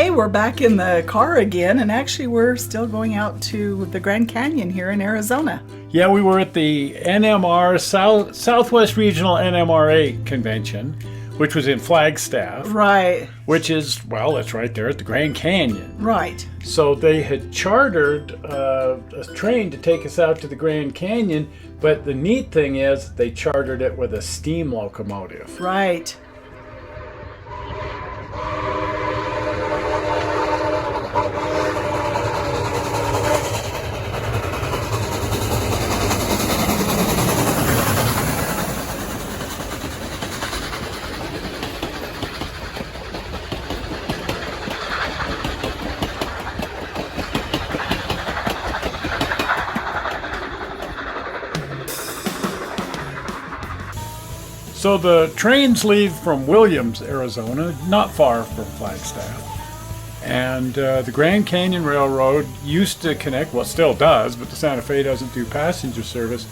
Hey, we're back in the car again, and actually we're still going out to the Grand Canyon here in Arizona. Yeah, we were at the Southwest Region NMRA Convention, which was in Flagstaff. Right. Which is, well, it's right there at the Grand Canyon. Right. So they had chartered a train to take us out to the Grand Canyon, but the neat thing is they chartered it with a steam locomotive. Right. So the trains leave from Williams, Arizona, not far from Flagstaff. And the Grand Canyon Railroad used to connect, well, still does, but the Santa Fe doesn't do passenger service,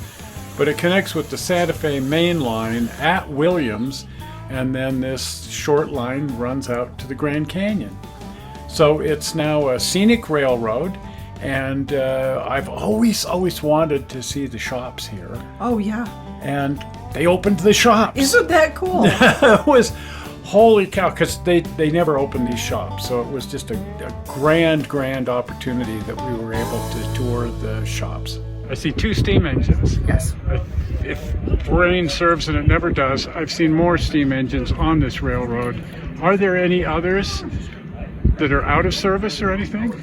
but it connects with the Santa Fe main line at Williams, and then this short line runs out to the Grand Canyon. So it's now a scenic railroad, and I've always wanted to see the shops here. Oh, yeah. And they opened the shops. Isn't that cool? It was, holy cow, because they never opened these shops. So it was just a grand opportunity that we were able to tour the shops. I see 2 steam engines. Yes. If rain serves, and it never does, I've seen more steam engines on this railroad. Are there any others that are out of service or anything?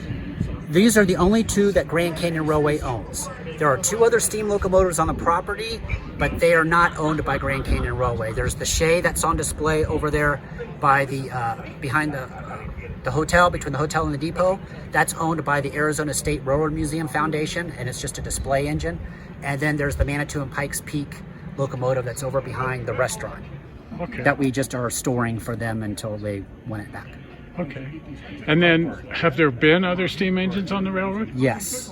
These are the only 2 that Grand Canyon Railway owns. There are 2 other steam locomotives on the property, but they are not owned by Grand Canyon Railway. There's the Shay that's on display over there by the behind the hotel, between the hotel and the depot. That's owned by the Arizona State Railroad Museum Foundation, and it's just a display engine. And then there's the Manitou and Pikes Peak locomotive that's over behind the restaurant. Okay. That we just are storing for them until they want it back. Okay. And then, have there been other steam engines on the railroad? Yes.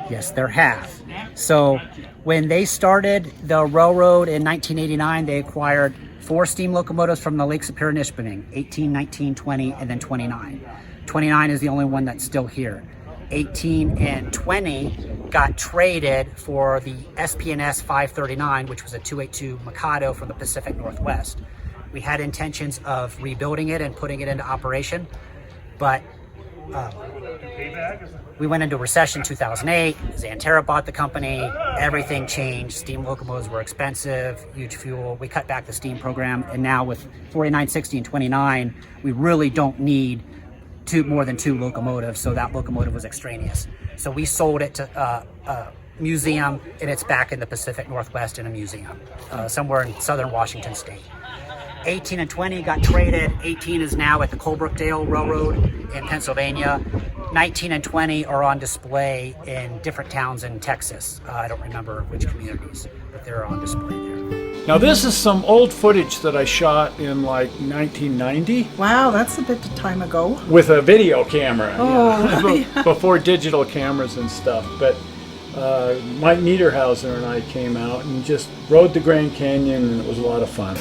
Yes, there have. So when they started the railroad in 1989, they acquired 4 steam locomotives from the Lake Superior Nispening, 18, 19, 20, and then 29. 29 is the only one that's still here. 18 and 20 got traded for the SPNS 539, which was a 282 Mikado from the Pacific Northwest. We had intentions of rebuilding it and putting it into operation, but we went into recession 2008. Xanterra bought the company. Everything changed. Steam locomotives were expensive, huge fuel. We cut back the steam program, and now with 49, 60, and 29, we really don't need more than 2 locomotives. So that locomotive was extraneous. So we sold it to a museum, and it's back in the Pacific Northwest in a museum, somewhere in southern Washington State. 18 and 20 got traded. 18 is now at the Colebrookdale Railroad in Pennsylvania. 19 and 20 are on display in different towns in Texas. I don't remember which communities, but they're on display there. Now this is some old footage that I shot in like 1990. Wow, that's a bit of time ago. With a video camera. Oh, yeah. Before digital cameras and stuff. But Mike Niederhauser and I came out and just rode the Grand Canyon, and it was a lot of fun.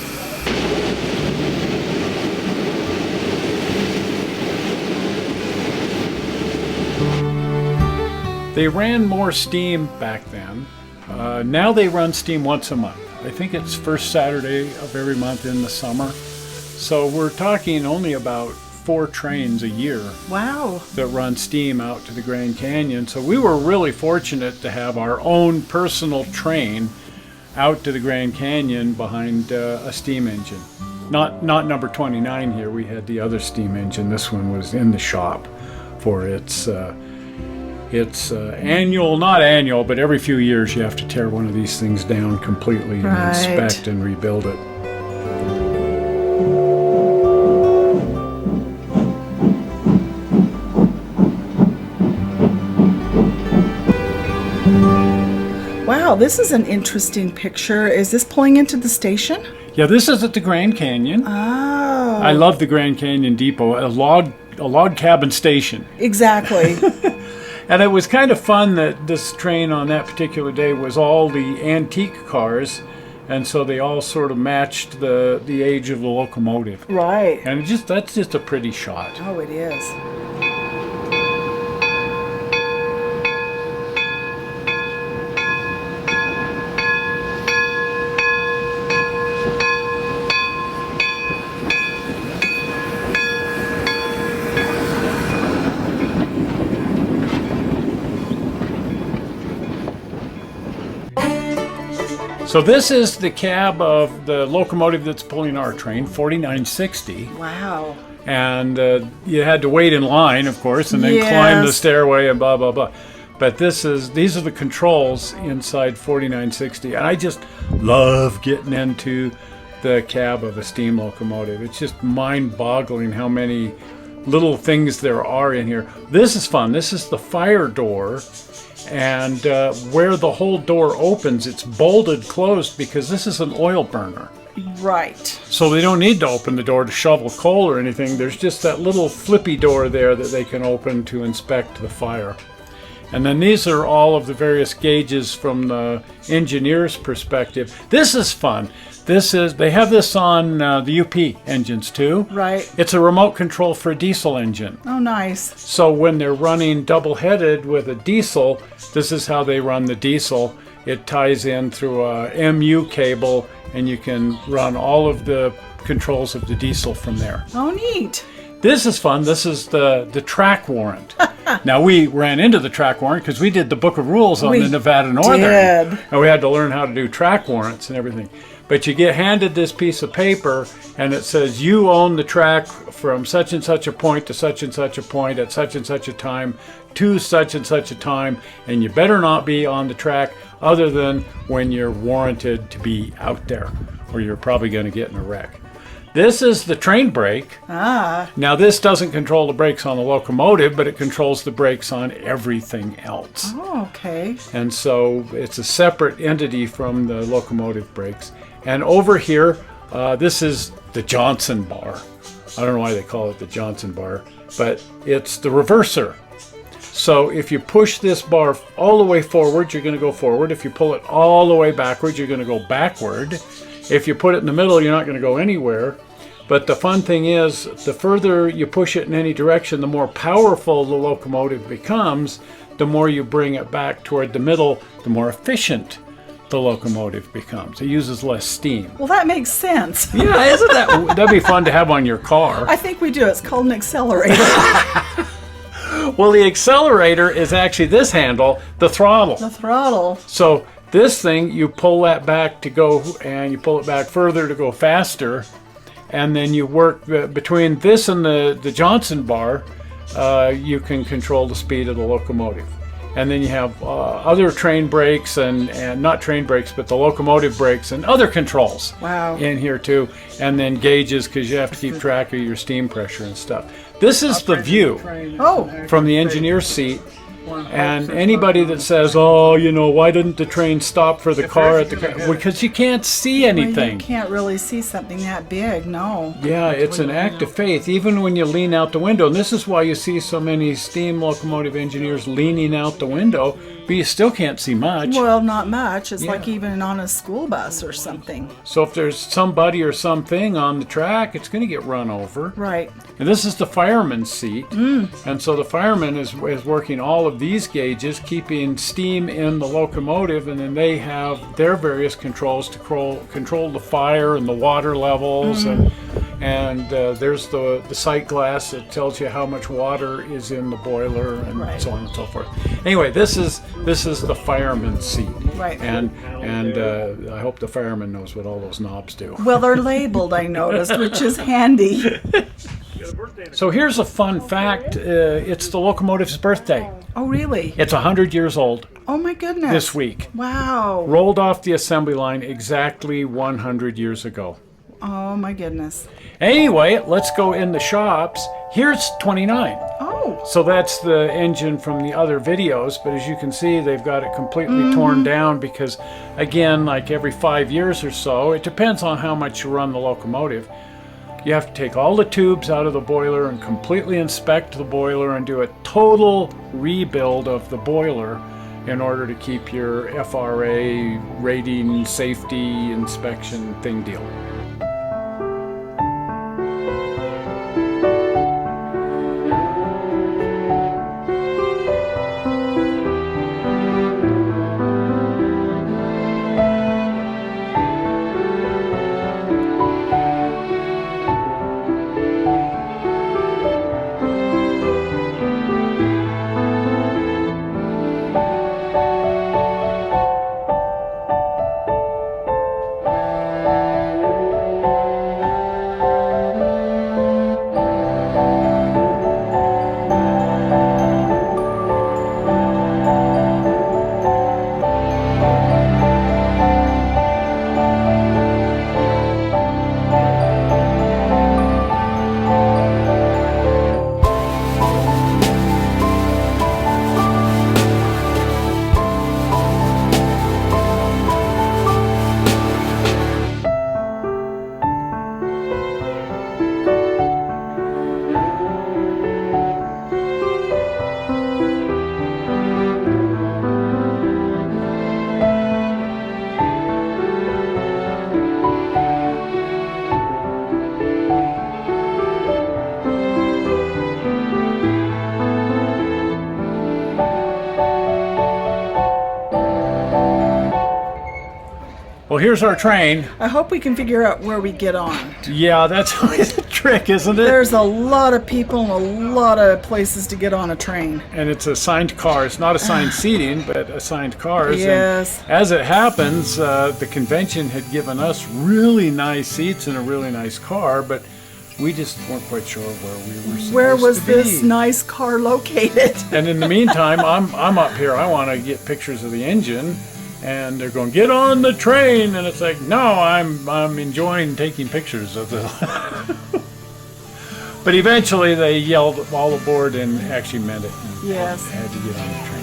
They ran more steam back then. Now they run steam once a month. I think it's first Saturday of every month in the summer. So we're talking only about 4 trains a year. Wow. That run steam out to the Grand Canyon. So we were really fortunate to have our own personal train out to the Grand Canyon behind a steam engine. Not number 29 here. We had the other steam engine. This one was in the shop for its annual, not annual, but every few years you have to tear one of these things down completely and inspect and rebuild it. Wow, this is an interesting picture. Is this pulling into the station? Yeah, this is at the Grand Canyon. Oh. I love the Grand Canyon Depot, a log cabin station. Exactly. And it was kind of fun that this train on that particular day was all the antique cars and so they all sort of matched the age of the locomotive. Right. And that's just a pretty shot. Oh, it is. So this is the cab of the locomotive that's pulling our train, 4960. Wow. And you had to wait in line, of course, and then climb the stairway and blah, blah, blah. But these are the controls inside 4960. And I just love getting into the cab of a steam locomotive. It's just mind-boggling how many little things there are in here. This is fun. This is the fire door. And where the whole door opens, it's bolted closed because this is an oil burner. Right. So they don't need to open the door to shovel coal or anything. There's just that little flippy door there that they can open to inspect the fire. And then these are all of the various gauges from the engineer's perspective. This is fun. They have this on the UP engines too. Right. It's a remote control for a diesel engine. Oh, nice. So when they're running double-headed with a diesel, this is how they run the diesel. It ties in through a MU cable, and you can run all of the controls of the diesel from there. Oh, neat. This is fun. This is the track warrant. Now, we ran into the track warrant because we did the Book of Rules on the Nevada Northern. Did. And we had to learn how to do track warrants and everything. But you get handed this piece of paper, and it says you own the track from such and such a point to such and such a point at such and such a time to such and such a time, and you better not be on the track other than when you're warranted to be out there, or you're probably going to get in a wreck. This is the train brake. Ah. Now, this doesn't control the brakes on the locomotive, but it controls the brakes on everything else. Oh, okay. And so it's a separate entity from the locomotive brakes. And over here, this is the Johnson bar. I don't know why they call it the Johnson bar, but it's the reverser. So if you push this bar all the way forward, you're going to go forward. If you pull it all the way backwards, you're going to go backward. If you put it in the middle, you're not going to go anywhere. But the fun thing is, the further you push it in any direction, the more powerful the locomotive becomes. The more you bring it back toward the middle, the more efficient the locomotive becomes. It uses less steam. Well, that makes sense. Yeah, isn't that'd be fun to have on your car. I think we do. It's called an accelerator. Well, the accelerator is actually this handle, the throttle. The throttle. So this thing, you pull that back to go, and you pull it back further to go faster, and then you work between this and the Johnson bar, you can control the speed of the locomotive. And then you have other train brakes and not train brakes, but the locomotive brakes and other controls in here too. And then gauges, because you have to keep track of your steam pressure and stuff. This is the view from the engineer's seat. And anybody that says, oh, you know, why didn't the train stop for the car at the car? Because you can't see anything. Well, you can't really see something that big, no. Yeah, it's an act of faith, even when you lean out the window. And this is why you see so many steam locomotive engineers leaning out the window, but you still can't see much. Well, not much. It's like even on a school bus or something. So if there's somebody or something on the track, it's going to get run over. Right. And this is the fireman's seat. And so the fireman is working all of these gauges, keeping steam in the locomotive, and then they have their various controls to control the fire and the water levels, and there's the sight glass that tells you how much water is in the boiler, and so on and so forth. Anyway, this is the fireman's seat. Right. And I hope the fireman knows what all those knobs do. Well, they're labeled, I noticed, which is handy. So here's a fun fact. It's the locomotive's birthday. Oh, really? It's 100 years old Oh, my goodness. this week. Wow. Rolled off the assembly line exactly 100 years ago. Oh, my goodness. Anyway, let's go in the shops. Here's 29. Oh. So that's the engine from the other videos, but as you can see, they've got it completely torn down because, again, like every 5 years or so, it depends on how much you run the locomotive. You have to take all the tubes out of the boiler and completely inspect the boiler and do a total rebuild of the boiler in order to keep your FRA rating, safety, inspection thing deal. Well, here's our train. I hope we can figure out where we get on. Yeah, that's always a trick, isn't it? There's a lot of people and a lot of places to get on a train. And it's assigned cars, not assigned seating, but assigned cars. Yes. And as it happens, the convention had given us really nice seats in a really nice car, but we just weren't quite sure where we were supposed Where was to be. this nice car located? And in the meantime, I'm up here. I want to get pictures of the engine. And they're going, get on the train, and it's like, no, I'm enjoying taking pictures of the. But eventually, they yelled all aboard and actually meant it. And Yes. had to get on the train.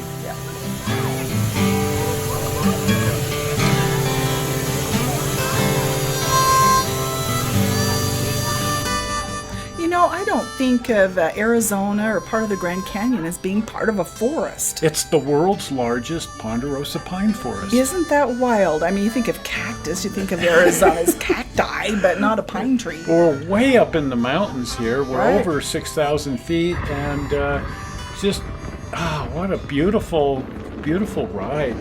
You know, I don't think of Arizona or part of the Grand Canyon as being part of a forest. It's the world's largest ponderosa pine forest. Isn't that wild? I mean, you think of cactus, you think of Arizona as cacti, but not a pine tree. We're way up in the mountains here. We're Right. over 6,000 feet, and just, what a beautiful, beautiful ride.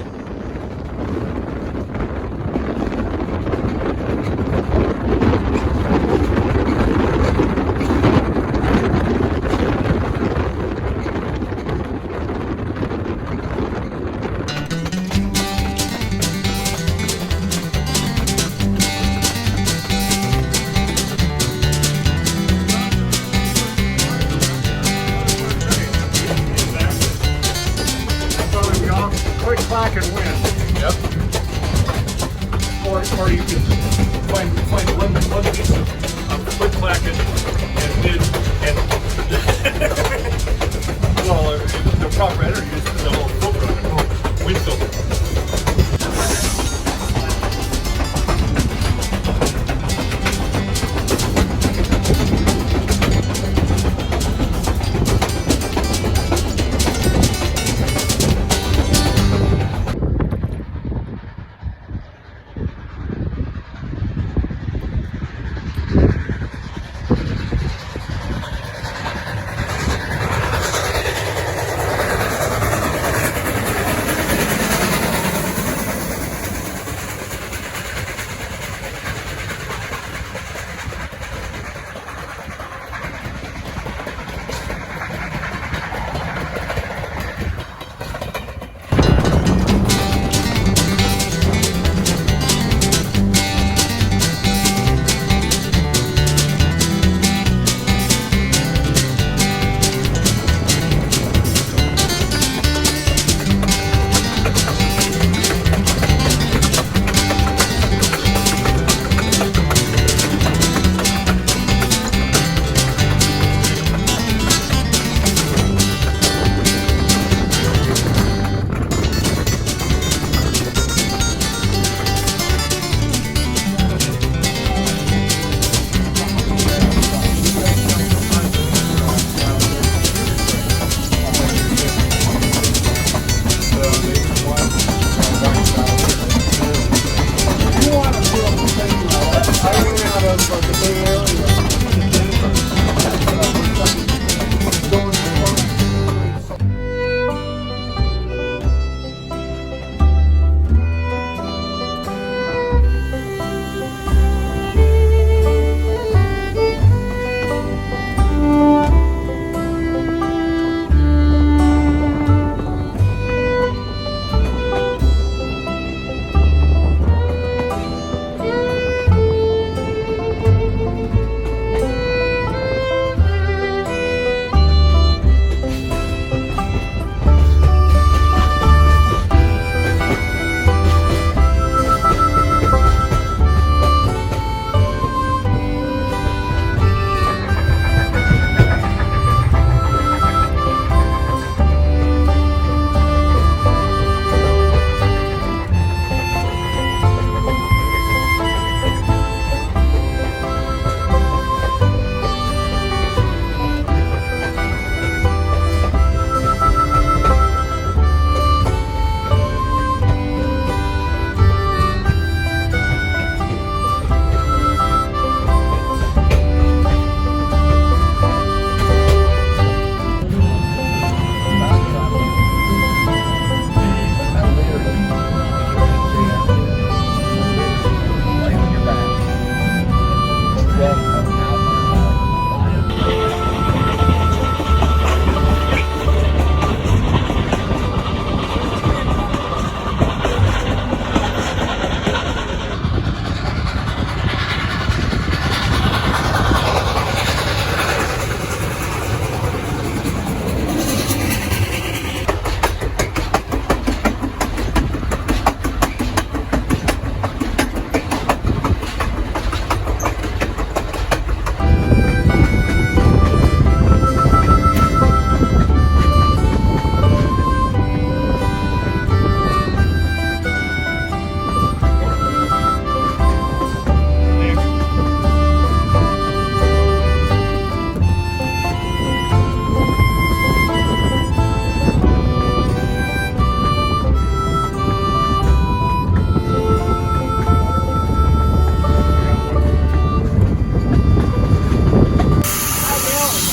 Quick clack and win. Yep. Or you can find one piece of quick clack and did well, the proper editor uses the whole filter on the wind filter.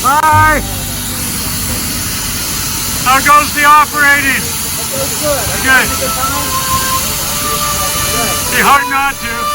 Hi! How goes the operating? Good. Be hard not to.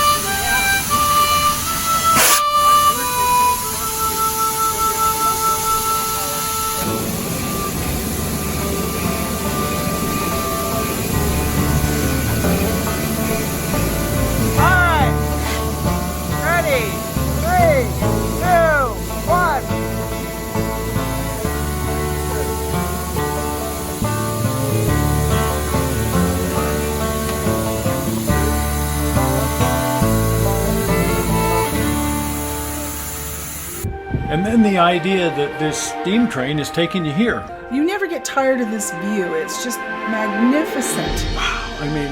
And then the idea that this steam train is taking you here. You never get tired of this view. It's just magnificent. Wow. I mean,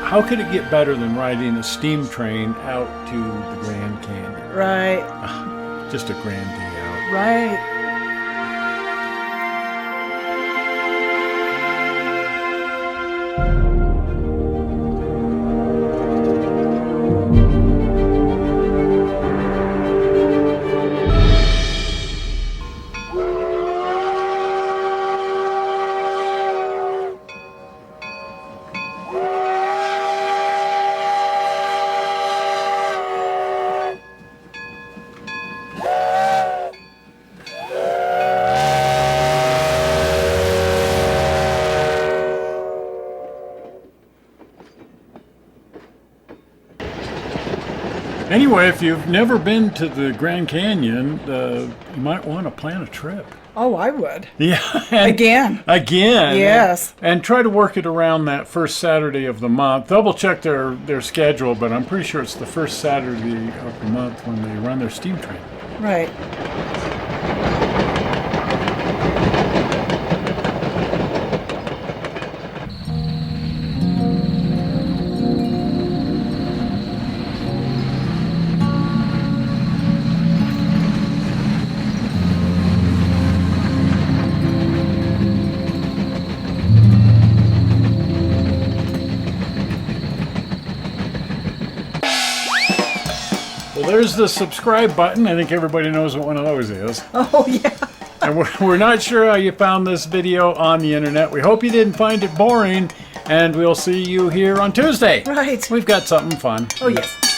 how could it get better than riding a steam train out to the Grand Canyon? Right. Just a grand day out. Right. Anyway, if you've never been to the Grand Canyon, you might want to plan a trip. Oh, I would. Yeah. Again. Yes. And try to work it around that first Saturday of the month. Double check their schedule, but I'm pretty sure it's the first Saturday of the month when they run their steam train. Right. Well, there's the subscribe button. I think everybody knows what one of those is. Oh, yeah. And we're not sure how you found this video on the internet. We hope you didn't find it boring, and we'll see you here on Tuesday. Right. We've got something fun. Oh, yes.